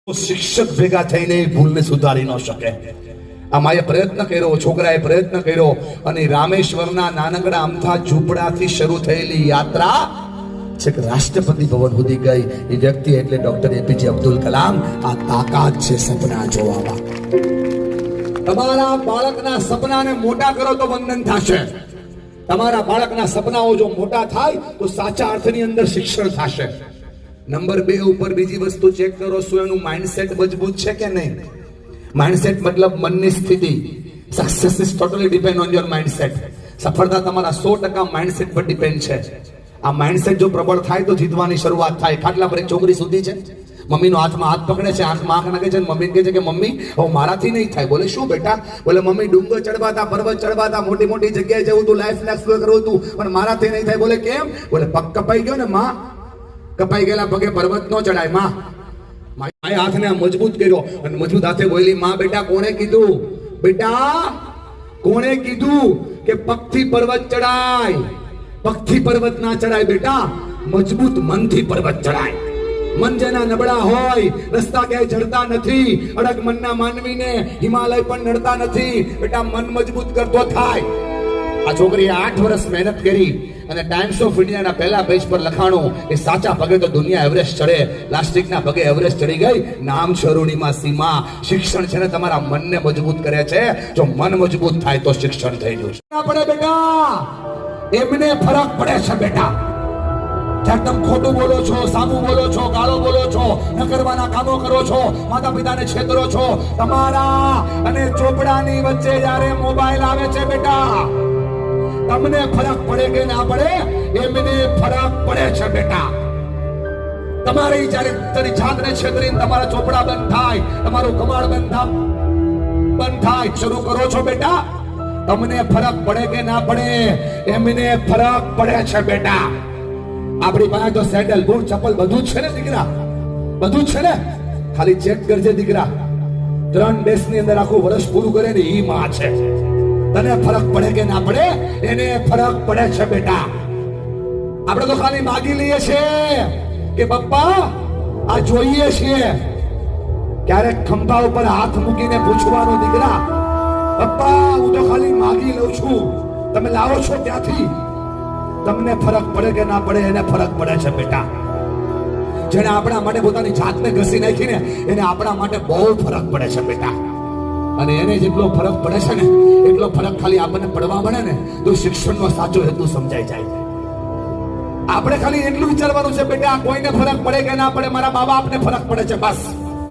શિક્ષક ભેગા થઈને ભૂલને સુધારી ન શકે. આમાં પ્રયત્ન કર્યો, છોકરાએ પ્રયત્ન કર્યો અને રામેશ્વરના નાનકડા અમથા ઝૂંપડાથી શરૂ થયેલી યાત્રા છેક રાષ્ટ્રપતિ ભવન સુધી ગઈ. એ વ્યક્તિ એટલે ડોક્ટર એપીજે અબ્દુલ કલામ. આ તાકાત છે સપના જોવામાં. તમારા બાળકના સપનાને મોટા કરો તો વંદન થશે. તમારા બાળકના સપનાઓ જો મોટા થાય તો સાચા અર્થની અંદર શિક્ષણ થશે. નંબર 2 ઉપર બીજી વસ્તુ ચેક કરો, શું એનું માઇન્ડસેટ મજબૂત છે કે નહીં. માઇન્ડસેટ મતલબ મનની સ્થિતિ. Success is totally depend on your mindset. સફળતા તમારા 100% માઇન્ડસેટ પર ડિપેન્ડ છે. આ માઇન્ડસેટ જો પ્રબળ થાય તો જીતવાની શરૂઆત થાય. ખાટલા પર એક છોકરી સુધી છે, મમ્મીનો હાથમાં હાથ પકડે છે, આંખમાં આંખ નાખે છે, મમ્મી કહે છે કે મમ્મી હવે મારાથી નહીં થાય. બોલે શું બેટા? બોલે મમ્મી ડુંગર ચડવાતા, પર્વત ચડવાતા, મોટી મોટી જગ્યાએ જવું તું, લાઈફ એક્સપ્લોર કરવું તું, પણ મારાથી નહીં થાય. બોલે કેમ? બોલે પગ કપાઈ ગયો ને માં, કપાઈ ગયેલા પગે પર્વત નો ચડાય. માં માએ હાથને મજબૂત કર્યો અને મજબૂત હાથે બોલી, માં બેટા કોણે કીધું, બેટા કોણે કીધું કે પગથી પર્વત ચડાય? પગથી પર્વત ના ચડાય બેટા, મજબૂત મનથી પર્વત ચડાય. મન જેના નબળા હોય રસ્તા ક્યાંય ચડતા નથી. અડગ મનના માનવીને હિમાલય પણ નડતા નથી. બેટા મન મજબૂત કરતો થાય. આ છોકરીએ 8 વર્ષ મહેનત કરી અને ટાઈમ્સ ઓફ ઇન્ડિયાના પહેલા પેજ પર લખાણું કે સાચા પગે તો દુનિયા એવરેસ્ટ ચડે, પ્લાસ્ટિકના પગે એવરેસ્ટ ચડી ગઈ. નામ છરોડીમાં સીમા. શિક્ષણ છે ને તમારા મનને મજબૂત કરે છે. જો મન મજબૂત થાય તો શિક્ષણ થઈ જશે. પડે બેટા, એમને ફરક પડે છે બેટા. જ્યારે તમે ખોટું બોલો છો, સામું બોલો છો, ગાળો બોલો છો, ન કરવાના કામો કરો છો, માતા પિતાને છેતરો છો, તમારા અને ચોપડાની વચ્ચે જ્યારે મોબાઈલ આવે છે બેટા, તમને ફરક પડે કે ના પડે? એમને ફરક પડે છે બેટા. તમારી જ્યારે તારી જાતને છેતરીને તમારા ચોપડા બંધ થાય, તમારું કમાડ બંધ થાય, શરૂ કરો છો બેટા, તમને ફરક પડે કે ના પડે? એમને ફરક પડે છે બેટા. આપણી પાસે તો સેન્ડલ, બૂટ, ચપ્પલ બધું જ છે ને દીકરા, બધું જ છે ને. ખાલી ચેક કરજે દીકરા, 3 દેશની અંદર આખું વર્ષ પૂરું કરે ને ઈ માં છે. તને ફરક પડે કે ના પડે? એને ફરક પડે છે બેટા. આપણે તો ખાલી માગી લઈએ છીએ કે પપ્પા આ જોઈએ છીએ. ક્યારેક ખંભા ઉપર હાથ મૂકીને પૂછવાનું, દીકરા પપ્પા હું તો ખાલી માગી લઉં છું, તમે લાવો છો ત્યાંથી? તમને ફરક પડે કે ના પડે? એને ફરક પડે છે બેટા. જેને આપણા માટે પોતાની જાતને ઘસી નાખીને એને આપણા માટે બહુ ફરક પડે છે બેટા. અને એને જેટલો ફરક પડે છે ને એટલો ફરક ખાલી આપણને પડવા મળે ને તો શિક્ષણનો સાચો હેતુ સમજાઈ જાય. આપણે ખાલી એટલું વિચારવાનું છે બેટા, કોઈને ફરક પડે કે ના પડે, મારા મા બાપને ફરક પડે છે બસ.